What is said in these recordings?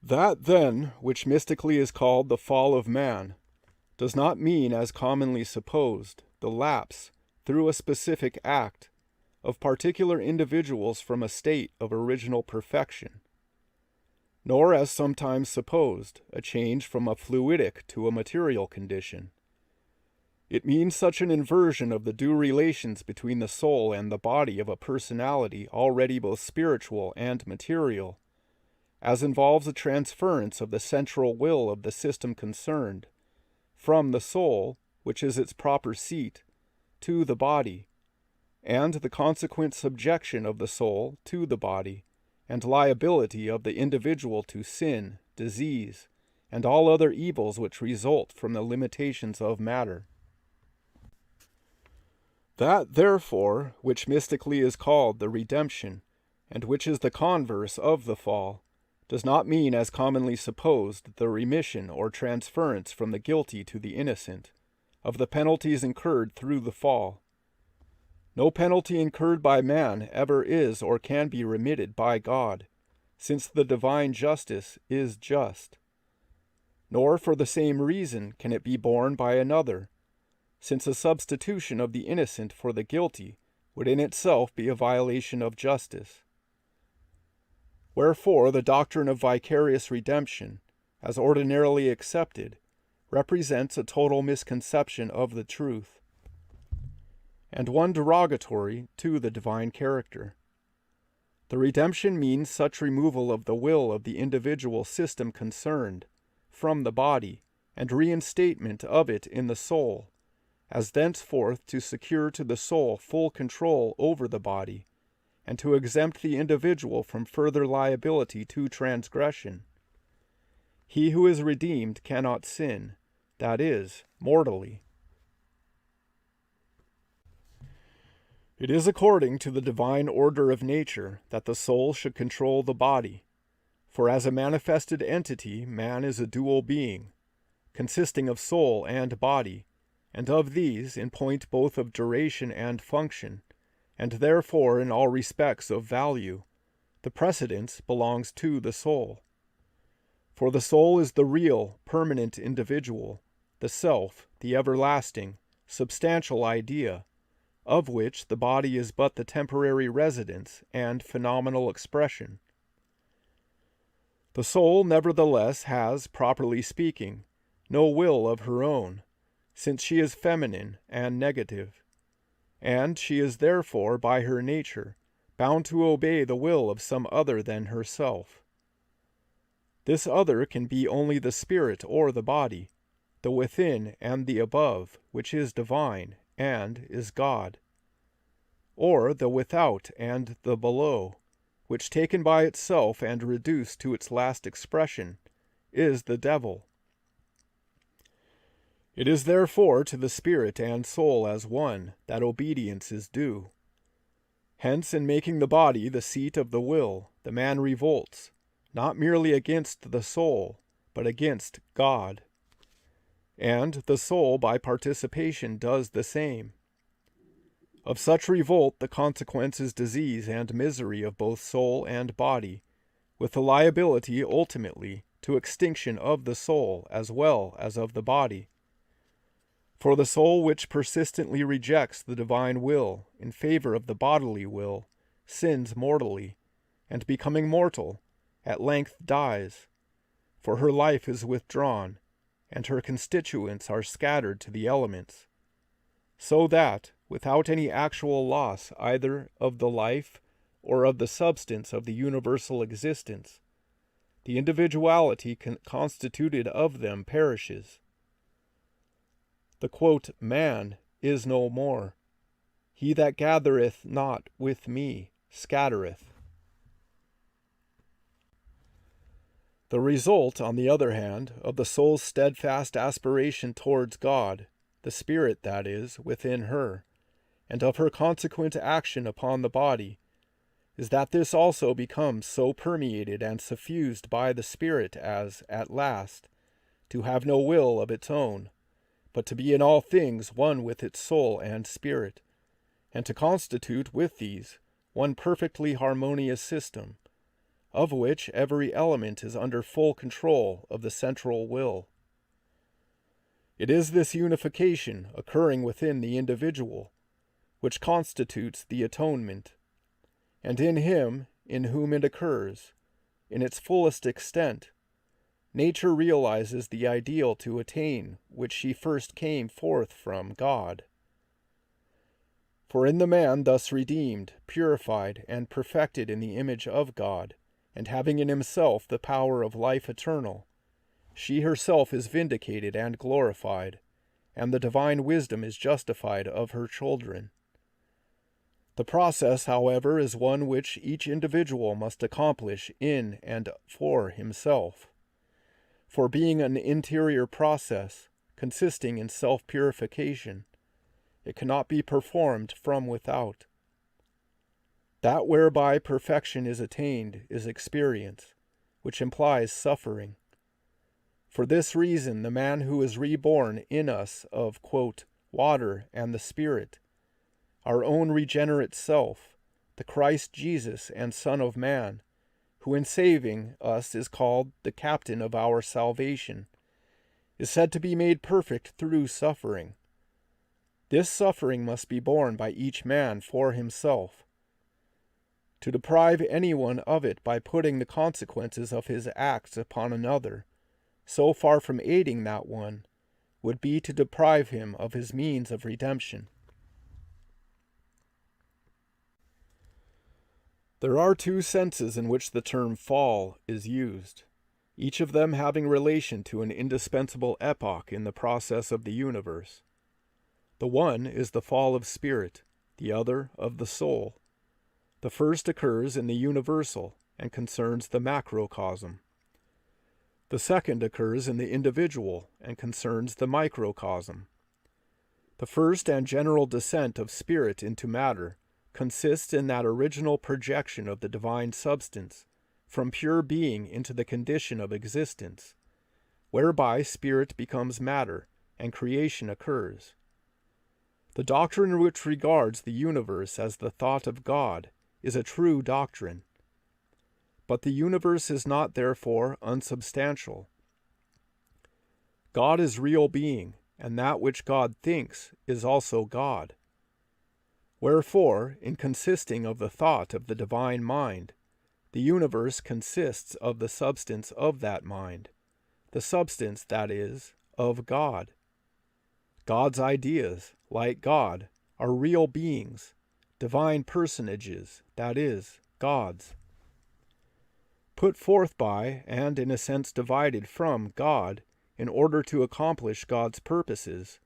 That, then, which mystically is called the fall of man, does not mean, as commonly supposed, the lapse, through a specific act, of particular individuals from a state of original perfection, nor, as sometimes supposed, a change from a fluidic to a material condition. It means such an inversion of the due relations between the soul and the body of a personality already both spiritual and material, as involves a transference of the central will of the system concerned, from the soul, which is its proper seat, to the body, and the consequent subjection of the soul to the body, and liability of the individual to sin, disease, and all other evils which result from the limitations of matter. That, therefore, which mystically is called the redemption, and which is the converse of the fall, does not mean, as commonly supposed, the remission or transference from the guilty to the innocent, of the penalties incurred through the fall. No penalty incurred by man ever is or can be remitted by God, since the divine justice is just. Nor for the same reason can it be borne by another, since a substitution of the innocent for the guilty would in itself be a violation of justice. Wherefore the doctrine of vicarious redemption, as ordinarily accepted, represents a total misconception of the truth, and one derogatory to the divine character. The redemption means such removal of the will of the individual system concerned from the body, and reinstatement of it in the soul, as thenceforth to secure to the soul full control over the body, and to exempt the individual from further liability to transgression. He who is redeemed cannot sin, that is, mortally. It is according to the divine order of nature that the soul should control the body, for as a manifested entity man is a dual being, consisting of soul and body, and of these, in point both of duration and function, and therefore in all respects of value, the precedence belongs to the soul. For the soul is the real, permanent individual, the self, the everlasting, substantial idea, of which the body is but the temporary residence and phenomenal expression. The soul, nevertheless, has, properly speaking, no will of her own, since she is feminine and negative, and she is therefore, by her nature, bound to obey the will of some other than herself. This other can be only the spirit or the body, the within and the above, which is divine and is God, or the without and the below, which taken by itself and reduced to its last expression, is the devil. It is therefore to the spirit and soul as one that obedience is due. Hence, in making the body the seat of the will, the man revolts, not merely against the soul, but against God. And the soul, by participation, does the same. Of such revolt the consequence is disease and misery of both soul and body, with the liability ultimately to extinction of the soul as well as of the body. For the soul which persistently rejects the divine will in favor of the bodily will sins mortally, and becoming mortal, at length dies, for her life is withdrawn, and her constituents are scattered to the elements, so that, without any actual loss either of the life or of the substance of the universal existence, the individuality constituted of them perishes. The quote, man is no more. He that gathereth not with me scattereth. The result, on the other hand, of the soul's steadfast aspiration towards God, the spirit, that is, within her, and of her consequent action upon the body, is that this also becomes so permeated and suffused by the spirit as, at last, to have no will of its own, but to be in all things one with its soul and spirit, and to constitute with these one perfectly harmonious system, of which every element is under full control of the central will. It is this unification occurring within the individual which constitutes the atonement, and in him in whom it occurs, in its fullest extent, nature realizes the ideal to attain which she first came forth from God. For in the man thus redeemed, purified, and perfected in the image of God, and having in himself the power of life eternal, she herself is vindicated and glorified, and the divine wisdom is justified of her children. The process, however, is one which each individual must accomplish in and for himself. For being an interior process, consisting in self-purification, it cannot be performed from without. That whereby perfection is attained is experience, which implies suffering. For this reason, the man who is reborn in us of, quote, water and the Spirit, our own regenerate self, the Christ Jesus and Son of Man, who in saving us is called the captain of our salvation, is said to be made perfect through suffering. This suffering must be borne by each man for himself. To deprive anyone of it by putting the consequences of his acts upon another, so far from aiding that one, would be to deprive him of his means of redemption. There are two senses in which the term fall is used, each of them having relation to an indispensable epoch in the process of the universe. The one is the fall of spirit, the other of the soul. The first occurs in the universal and concerns the macrocosm. The second occurs in the individual and concerns the microcosm. The first and general descent of spirit into matter consists in that original projection of the divine substance from pure being into the condition of existence, whereby spirit becomes matter and creation occurs. The doctrine which regards the universe as the thought of God is a true doctrine. But the universe is not therefore unsubstantial. God is real being, and that which God thinks is also God. Wherefore, in consisting of the thought of the divine mind, the universe consists of the substance of that mind, the substance, that is, of God. God's ideas, like God, are real beings, divine personages, that is, gods. Put forth by, and in a sense divided from, God, in order to accomplish God's purposes,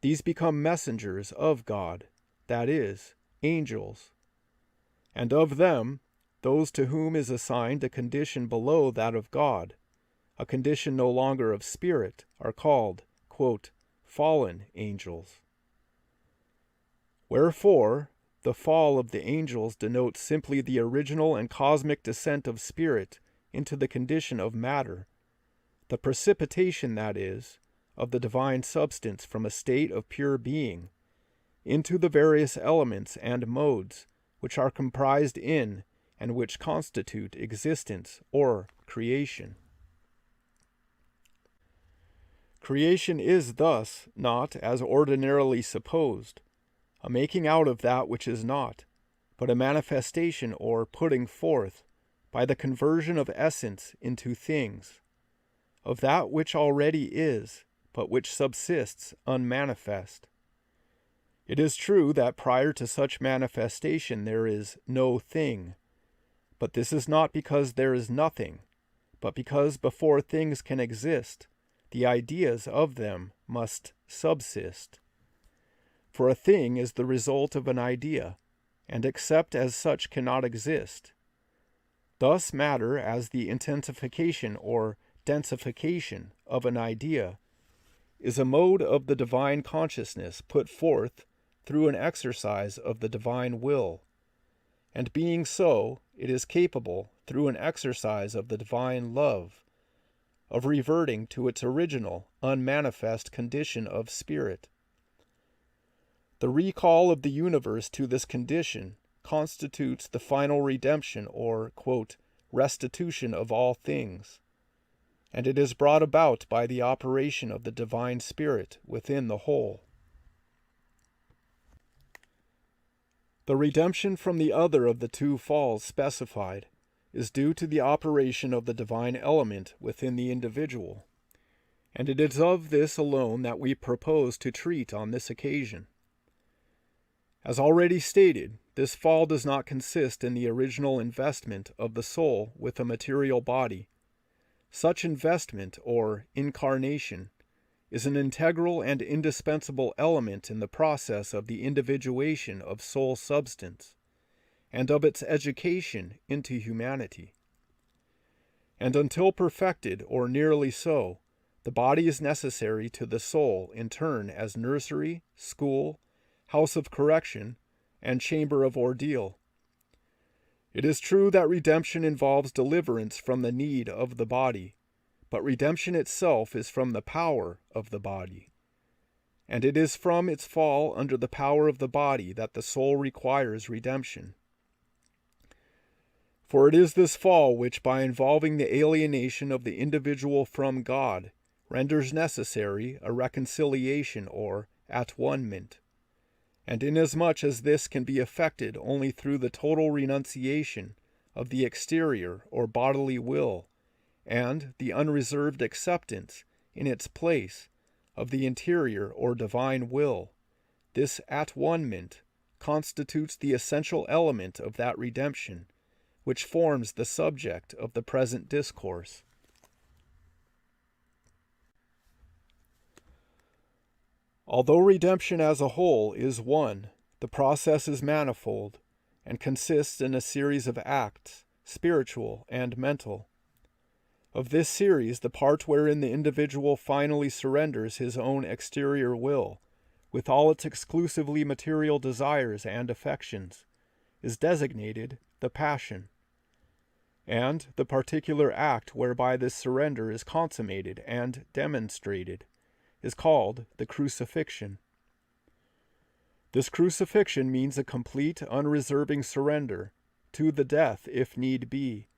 these become messengers of God, that is, angels. And of them, those to whom is assigned a condition below that of God, a condition no longer of spirit, are called, quote, fallen angels. Wherefore, the fall of the angels denotes simply the original and cosmic descent of spirit into the condition of matter, the precipitation, that is, of the divine substance from a state of pure being into the various elements and modes which are comprised in and which constitute existence or creation. Creation is thus not, as ordinarily supposed, a making out of that which is not, but a manifestation or putting forth, by the conversion of essence into things, of that which already is, but which subsists unmanifest. It is true that prior to such manifestation there is no thing, but this is not because there is nothing, but because before things can exist, the ideas of them must subsist. For a thing is the result of an idea, and except as such cannot exist. Thus matter, as the intensification or densification of an idea, is a mode of the divine consciousness put forth through an exercise of the divine will, and being so, it is capable, through an exercise of the divine love, of reverting to its original, unmanifest condition of spirit. The recall of the universe to this condition constitutes the final redemption or, quote, restitution of all things, and it is brought about by the operation of the divine Spirit within the whole. The redemption from the other of the two falls specified is due to the operation of the divine element within the individual, and it is of this alone that we propose to treat on this occasion. As already stated, this fall does not consist in the original investment of the soul with a material body. Such investment, or incarnation, is an integral and indispensable element in the process of the individuation of soul substance, and of its education into humanity. And until perfected, or nearly so, the body is necessary to the soul in turn as nursery, school, house of correction, and chamber of ordeal. It is true that redemption involves deliverance from the need of the body, but redemption itself is from the power of the body, and it is from its fall under the power of the body that the soul requires redemption. For it is this fall which, by involving the alienation of the individual from God, renders necessary a reconciliation or at-one-ment. And inasmuch as this can be effected only through the total renunciation of the exterior or bodily will, and the unreserved acceptance in its place of the interior or divine will, this at-one-ment constitutes the essential element of that redemption which forms the subject of the present discourse. Although redemption as a whole is one, the process is manifold, and consists in a series of acts, spiritual and mental. Of this series, the part wherein the individual finally surrenders his own exterior will, with all its exclusively material desires and affections, is designated the passion. And the particular act whereby this surrender is consummated and demonstrated is called the crucifixion. This crucifixion means a complete, unreserving surrender to the death, if need be,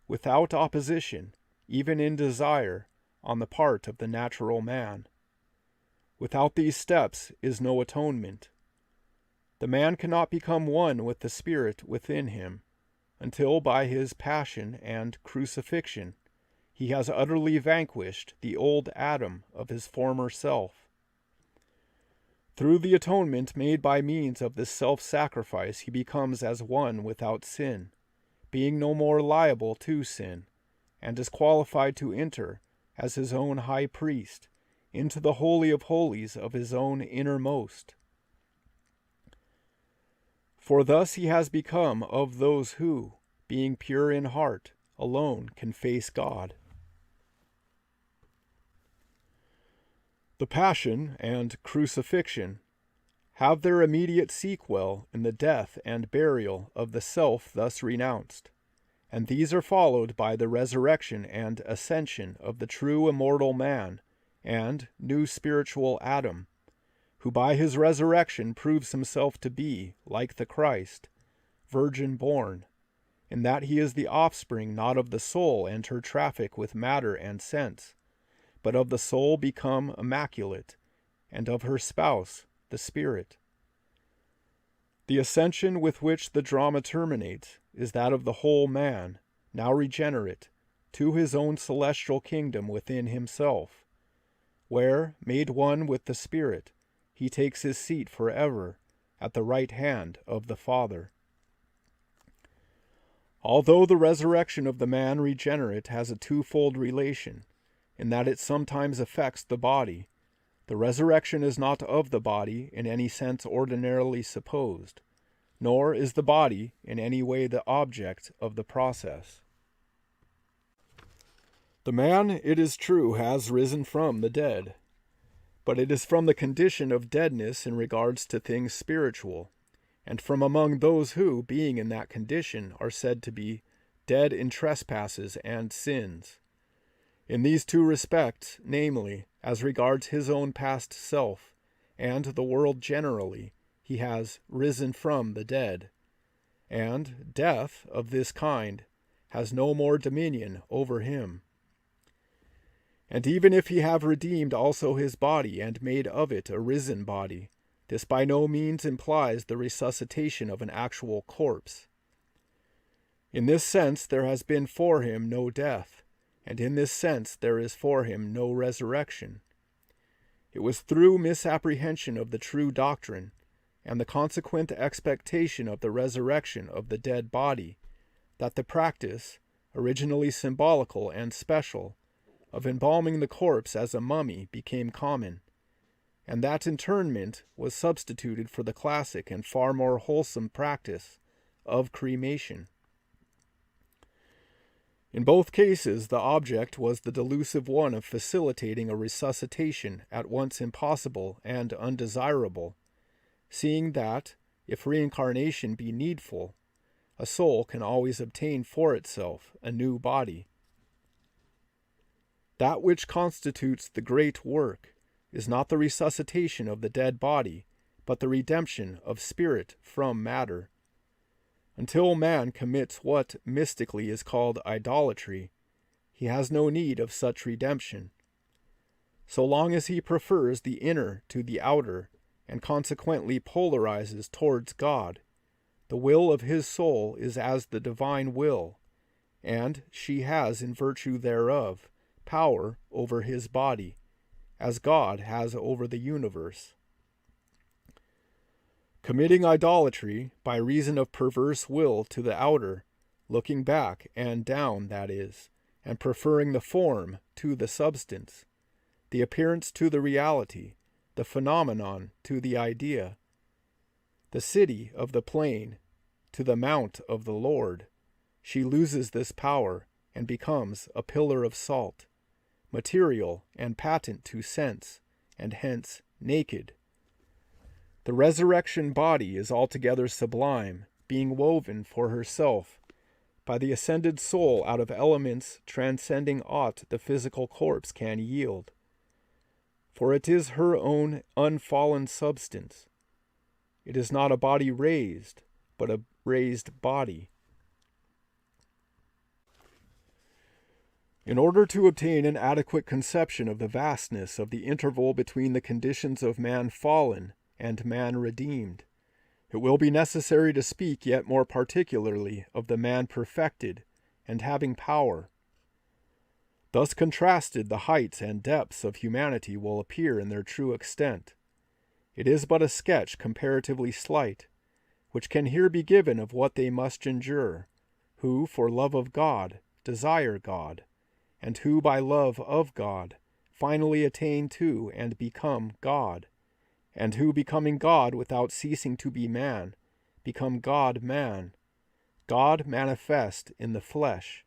without opposition, even in desire, on the part of the natural man. Without these steps is no atonement. The man cannot become one with the Spirit within him until by his passion and crucifixion he has utterly vanquished the old Adam of his former self. Through the atonement made by means of this self-sacrifice he becomes as one without sin, being no more liable to sin, and is qualified to enter, as his own high priest, into the Holy of Holies of his own innermost. For thus he has become of those who, being pure in heart, alone can face God. The Passion and Crucifixion have their immediate sequel in the death and burial of the self thus renounced, and these are followed by the resurrection and ascension of the true immortal man and new spiritual Adam, who by his resurrection proves himself to be, like the Christ, virgin-born, in that he is the offspring not of the soul and her traffic with matter and sense, but of the soul become immaculate, and of her spouse, the Spirit. The ascension with which the drama terminates is that of the whole man, now regenerate, to his own celestial kingdom within himself, where, made one with the Spirit, he takes his seat forever at the right hand of the Father. Although the resurrection of the man regenerate has a twofold relation, in that it sometimes affects the body, the resurrection is not of the body in any sense ordinarily supposed, nor is the body in any way the object of the process. The man, it is true, has risen from the dead, but it is from the condition of deadness in regards to things spiritual, and from among those who, being in that condition, are said to be dead in trespasses and sins. In these two respects, namely, as regards his own past self, and the world generally, he has risen from the dead. And death of this kind has no more dominion over him. And even if he have redeemed also his body, and made of it a risen body, this by no means implies the resuscitation of an actual corpse. In this sense there has been for him no death, and in this sense there is for him no resurrection. It was through misapprehension of the true doctrine, and the consequent expectation of the resurrection of the dead body, that the practice, originally symbolical and special, of embalming the corpse as a mummy became common, and that interment was substituted for the classic and far more wholesome practice of cremation. In both cases, the object was the delusive one of facilitating a resuscitation at once impossible and undesirable, seeing that, if reincarnation be needful, a soul can always obtain for itself a new body. That which constitutes the great work is not the resuscitation of the dead body, but the redemption of spirit from matter. Until man commits what mystically is called idolatry, he has no need of such redemption. So long as he prefers the inner to the outer, and consequently polarizes towards God, the will of his soul is as the divine will, and she has, in virtue thereof, power over his body, as God has over the universe. Committing idolatry by reason of perverse will to the outer, looking back and down, that is, and preferring the form to the substance, the appearance to the reality, the phenomenon to the idea, the city of the plain to the mount of the Lord, she loses this power and becomes a pillar of salt, material and patent to sense, and hence naked. The resurrection body is altogether sublime, being woven for herself by the ascended soul out of elements transcending aught the physical corpse can yield. For it is her own unfallen substance. It is not a body raised, but a raised body. In order to obtain an adequate conception of the vastness of the interval between the conditions of man fallen and man redeemed, it will be necessary to speak yet more particularly of the man perfected and having power. Thus contrasted, the heights and depths of humanity will appear in their true extent. It is but a sketch comparatively slight, which can here be given of what they must endure, who for love of God desire God, and who by love of God finally attain to and become God, and who becoming God without ceasing to be man, become God-man, God manifest in the flesh,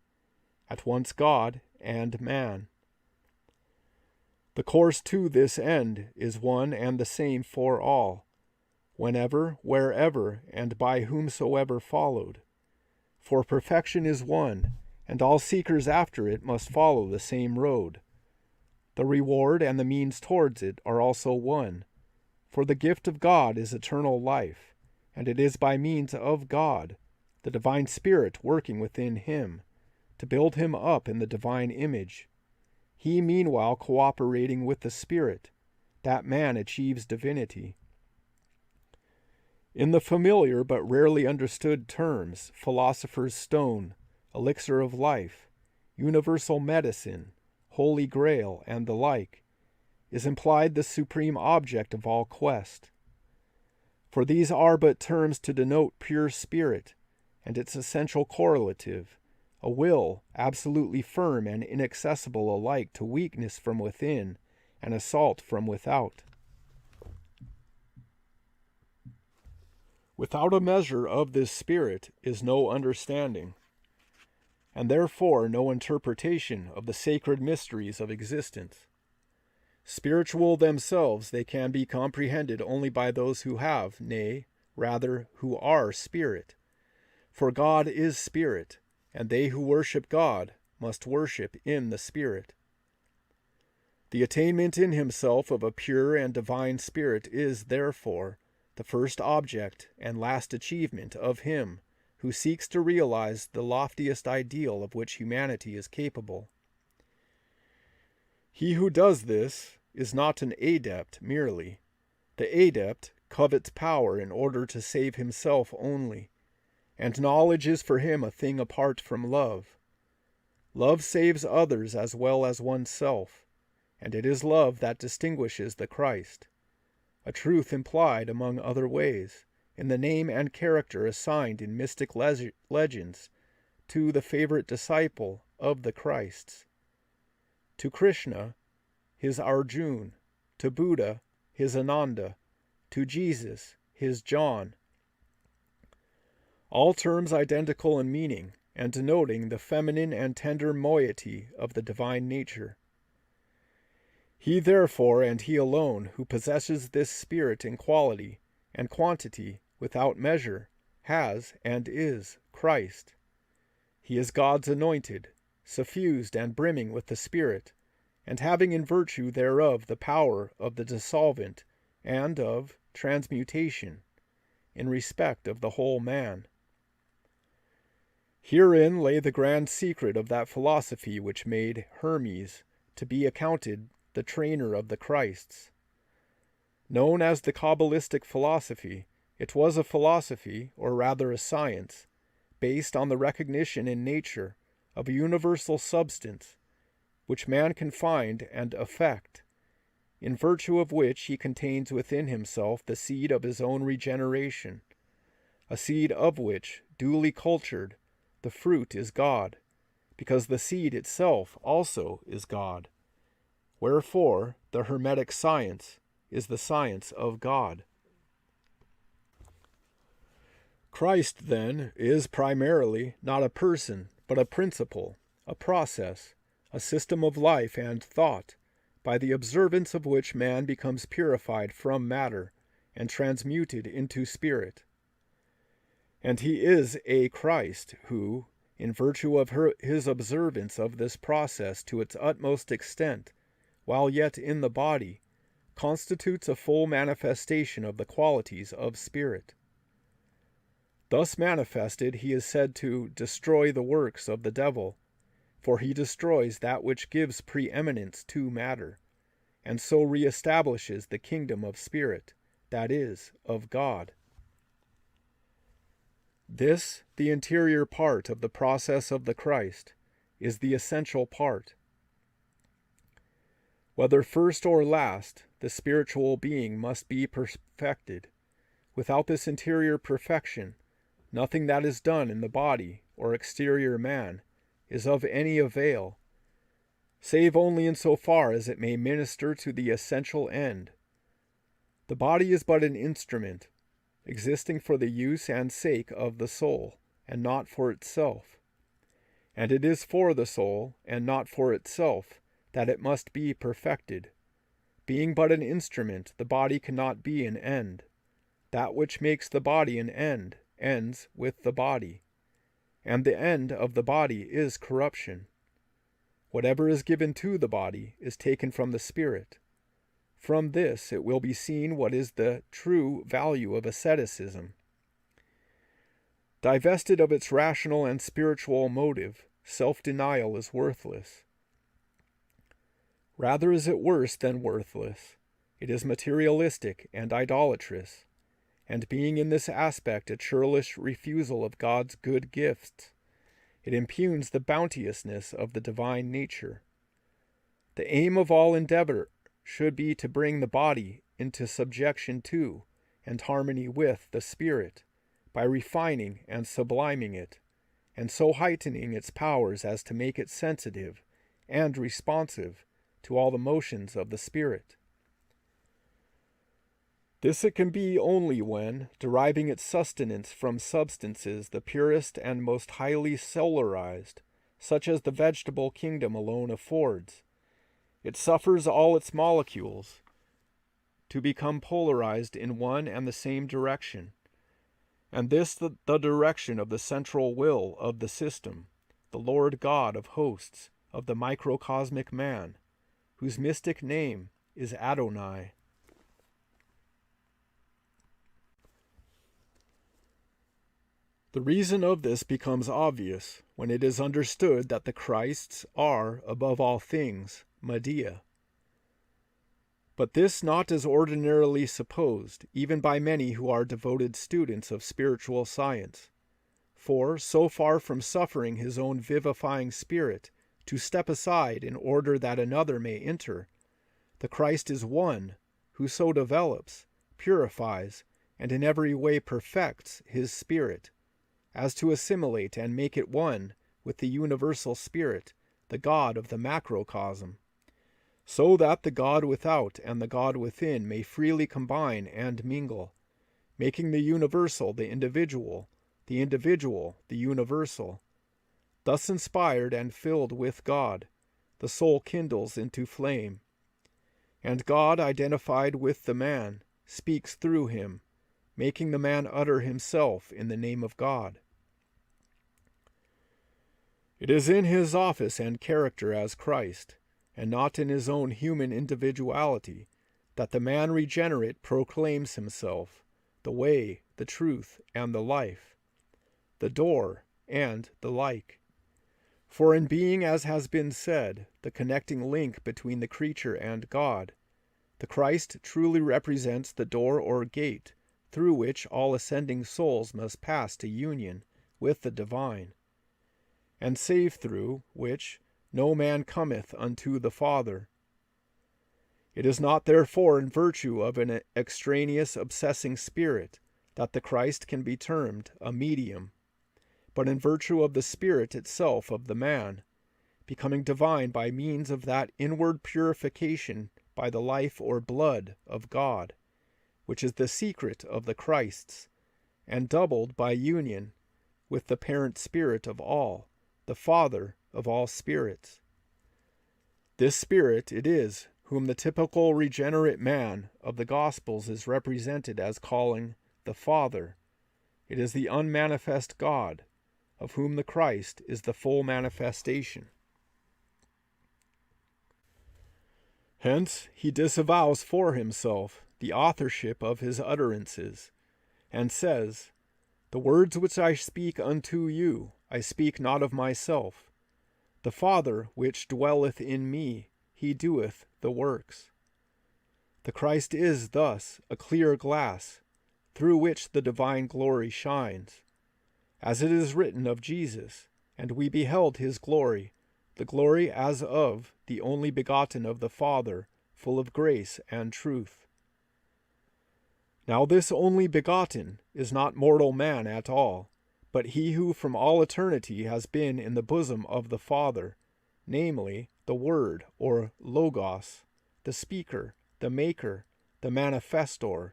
at once God and man. The course to this end is one and the same for all, whenever, wherever, and by whomsoever followed. For perfection is one, and all seekers after it must follow the same road. The reward and the means towards it are also one, for the gift of God is eternal life, and it is by means of God, the divine Spirit working within him, to build him up in the divine image, he meanwhile cooperating with the Spirit, that man achieves divinity. In the familiar but rarely understood terms, philosopher's stone, elixir of life, universal medicine, holy grail, and the like, is implied the supreme object of all quest. For these are but terms to denote pure spirit, and its essential correlative, a will absolutely firm and inaccessible alike to weakness from within and assault from without. Without a measure of this spirit is no understanding, and therefore no interpretation of the sacred mysteries of existence. Spiritual themselves, they can be comprehended only by those who have, nay, rather, who are spirit. For God is spirit, and they who worship God must worship in the Spirit. The attainment in himself of a pure and divine spirit is, therefore, the first object and last achievement of him who seeks to realize the loftiest ideal of which humanity is capable. He who does this is not an adept merely. The adept covets power in order to save himself only, and knowledge is for him a thing apart from love. Love saves others as well as oneself, and it is love that distinguishes the Christ, a truth implied, among other ways, in the name and character assigned in mystic legends to the favorite disciple of the Christ's. To Krishna, his Arjun; to Buddha, his Ananda; to Jesus, his John. All terms identical in meaning, and denoting the feminine and tender moiety of the divine nature. He therefore, and he alone, who possesses this spirit in quality and quantity without measure, has and is Christ. He is God's anointed, suffused and brimming with the Spirit, and having in virtue thereof the power of the dissolvent and of transmutation, in respect of the whole man. Herein lay the grand secret of that philosophy which made Hermes to be accounted the trainer of the Christs. Known as the Kabbalistic philosophy, it was a philosophy, or rather a science, based on the recognition in nature of a universal substance, which man can find and affect, in virtue of which he contains within himself the seed of his own regeneration, a seed of which, duly cultured, the fruit is God, because the seed itself also is God. Wherefore, the Hermetic science is the science of God. Christ, then, is primarily not a person, but a principle, a process, a system of life and thought, by the observance of which man becomes purified from matter and transmuted into spirit. And he is a Christ who, in virtue of his observance of this process to its utmost extent, while yet in the body, constitutes a full manifestation of the qualities of spirit. Thus manifested, he is said to destroy the works of the devil, for he destroys that which gives preeminence to matter, and so reestablishes the kingdom of spirit, that is, of God. This, the interior part of the process of the Christ, is the essential part. Whether first or last, the spiritual being must be perfected. Without this interior perfection, nothing that is done in the body or exterior man is of any avail, save only in so far as it may minister to the essential end. The body is but an instrument, existing for the use and sake of the soul, and not for itself. And it is for the soul, and not for itself, that it must be perfected. Being but an instrument, the body cannot be an end. That which makes the body an end ends with the body, and the end of the body is corruption. Whatever is given to the body is taken from the spirit. From this it will be seen what is the true value of asceticism. Divested of its rational and spiritual motive, self-denial is worthless. Rather is it worse than worthless. It is materialistic and idolatrous, and being in this aspect a churlish refusal of God's good gifts, it impugns the bounteousness of the divine nature. The aim of all endeavor should be to bring the body into subjection to and harmony with the spirit, by refining and subliming it, and so heightening its powers as to make it sensitive and responsive to all the motions of the spirit. This it can be only when, deriving its sustenance from substances the purest and most highly solarized, such as the vegetable kingdom alone affords, it suffers all its molecules to become polarized in one and the same direction, and this the direction of the central will of the system, the Lord God of hosts, of the microcosmic man, whose mystic name is Adonai. The reason of this becomes obvious when it is understood that the Christs are, above all things, Medea. But this not as ordinarily supposed, even by many who are devoted students of spiritual science. For, so far from suffering his own vivifying spirit to step aside in order that another may enter, the Christ is one who so develops, purifies, and in every way perfects his spirit, as to assimilate and make it one with the universal spirit, the God of the macrocosm, so that the God without and the God within may freely combine and mingle, making the universal the individual the universal. Thus inspired and filled with God, the soul kindles into flame, and God, identified with the man, speaks through him, making the man utter himself in the name of God. It is in his office and character as Christ, and not in his own human individuality, that the man regenerate proclaims himself, the way, the truth, and the life, the door, and the like. For in being, as has been said, the connecting link between the creature and God, the Christ truly represents the door or gate through which all ascending souls must pass to union with the divine, and save through which no man cometh unto the Father. It is not therefore in virtue of an extraneous obsessing spirit that the Christ can be termed a medium, but in virtue of the spirit itself of the man, becoming divine by means of that inward purification by the life or blood of God, which is the secret of the Christs, and doubled by union with the parent spirit of all, the Father of all spirits. This spirit it is whom the typical regenerate man of the Gospels is represented as calling the Father. It is the unmanifest God, of whom the Christ is the full manifestation. Hence he disavows for himself the authorship of his utterances, and says, "The words which I speak unto you, I speak not of myself. The Father which dwelleth in me, he doeth the works." The Christ is thus a clear glass, through which the divine glory shines, as it is written of Jesus, and we beheld his glory, the glory as of the only begotten of the Father, full of grace and truth. Now this only begotten is not mortal man at all, but he who from all eternity has been in the bosom of the Father, namely, the Word, or Logos, the Speaker, the Maker, the Manifestor,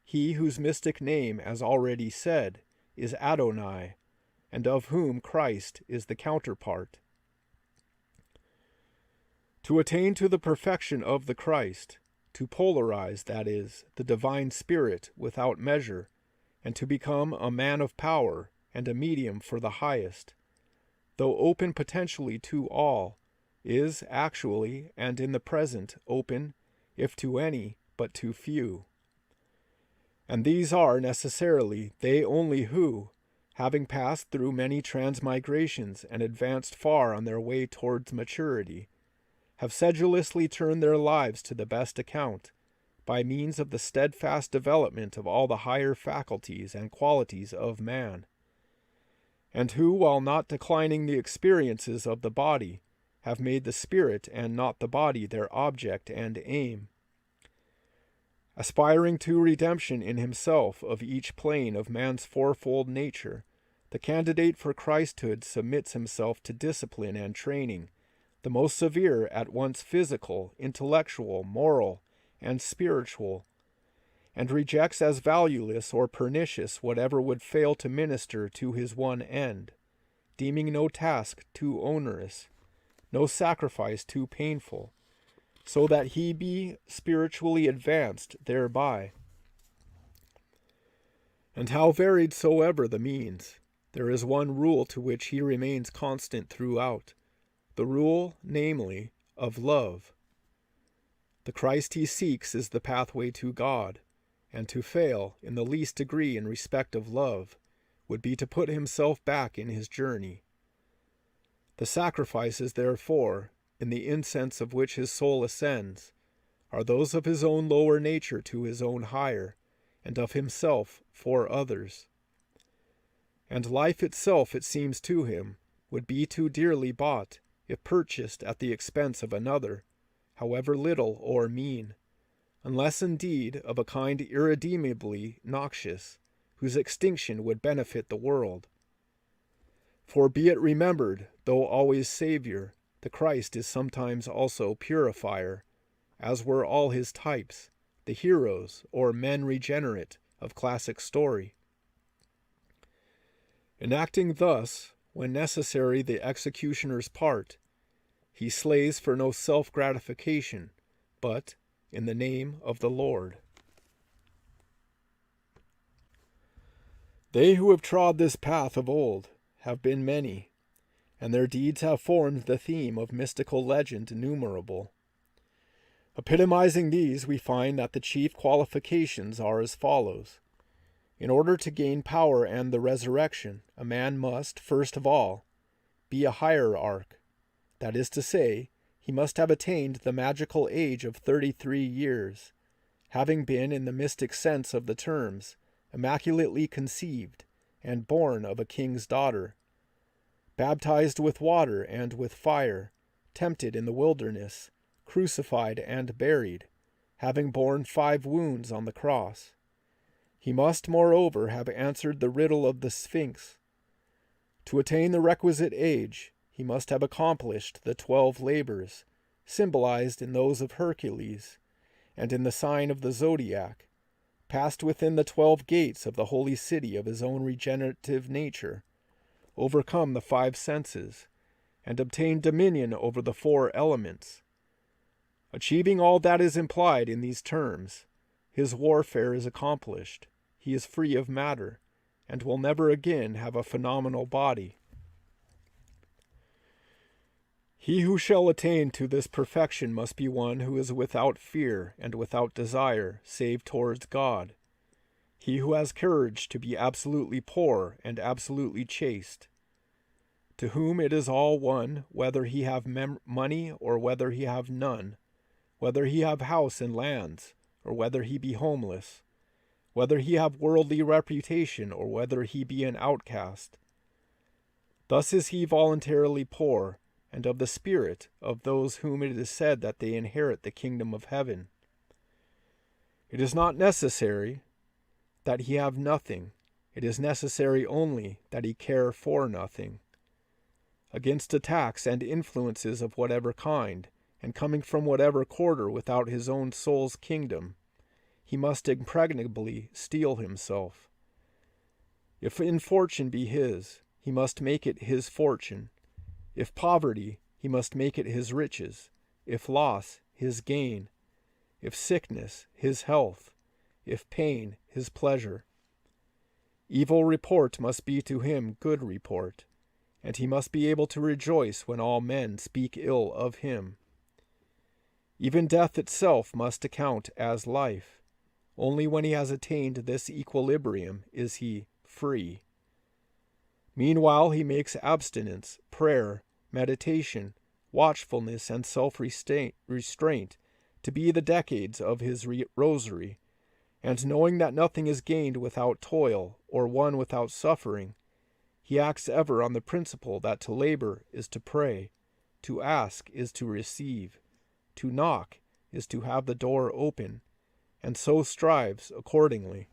he whose mystic name, as already said, is Adonai, and of whom Christ is the counterpart. To attain to the perfection of the Christ, to polarize, that is, the divine spirit without measure, and to become a man of power and a medium for the highest, though open potentially to all, is actually and in the present open, if to any, but to few. And these are necessarily they only who, having passed through many transmigrations and advanced far on their way towards maturity, have sedulously turned their lives to the best account, by means of the steadfast development of all the higher faculties and qualities of man, and who, while not declining the experiences of the body, have made the spirit and not the body their object and aim, aspiring to redemption in himself of each plane of man's fourfold nature. The candidate for Christhood submits himself to discipline and training, the most severe at once physical, intellectual, moral, and spiritual, and rejects as valueless or pernicious whatever would fail to minister to his one end, deeming no task too onerous, no sacrifice too painful, so that he be spiritually advanced thereby. And how varied soever the means, there is one rule to which he remains constant throughout, the rule, namely, of love. The Christ he seeks is the pathway to God, and to fail in the least degree in respect of love would be to put himself back in his journey. The sacrifices, therefore, in the incense of which his soul ascends, are those of his own lower nature to his own higher, and of himself for others. And life itself, it seems to him, would be too dearly bought if purchased at the expense of another, however little or mean, unless indeed of a kind irredeemably noxious, whose extinction would benefit the world. For be it remembered, though always Saviour, the Christ is sometimes also purifier, as were all his types, the heroes or men regenerate of classic story. Enacting thus, when necessary the executioner's part, he slays for no self-gratification, but in the name of the Lord. They who have trod this path of old have been many, and their deeds have formed the theme of mystical legend innumerable. Epitomizing these, we find that the chief qualifications are as follows. In order to gain power and the resurrection, a man must, first of all, be a hierarch. That is to say, he must have attained the magical age of 33 years, having been, in the mystic sense of the terms, immaculately conceived, and born of a king's daughter, baptized with water and with fire, tempted in the wilderness, crucified and buried, having borne 5 wounds on the cross. He must, moreover, have answered the riddle of the Sphinx. To attain the requisite age, he must have accomplished the 12 labors, symbolized in those of Hercules, and in the sign of the zodiac, passed within the 12 gates of the holy city of his own regenerative nature, overcome the 5 senses, and obtain dominion over the 4 elements. Achieving all that is implied in these terms, his warfare is accomplished, he is free of matter, and will never again have a phenomenal body. He who shall attain to this perfection must be one who is without fear and without desire, save towards God. He who has courage to be absolutely poor and absolutely chaste, to whom it is all one whether he have money or whether he have none, whether he have house and lands, or whether he be homeless, whether he have worldly reputation or whether he be an outcast. Thus is he voluntarily poor, and of the spirit of those whom it is said that they inherit the kingdom of heaven. It is not necessary that he have nothing, it is necessary only that he care for nothing. Against attacks and influences of whatever kind, and coming from whatever quarter without his own soul's kingdom, he must impregnably steel himself. If infortune be his, he must make it his fortune. If poverty, he must make it his riches. If loss, his gain. If sickness, his health. If pain, his pleasure. Evil report must be to him good report, and he must be able to rejoice when all men speak ill of him. Even death itself must account as life. Only when he has attained this equilibrium is he free. Meanwhile he makes abstinence, prayer, meditation, watchfulness, and self-restraint to be the decades of his rosary, and knowing that nothing is gained without toil or won without suffering, he acts ever on the principle that to labor is to pray, to ask is to receive, to knock is to have the door open, and so strives accordingly.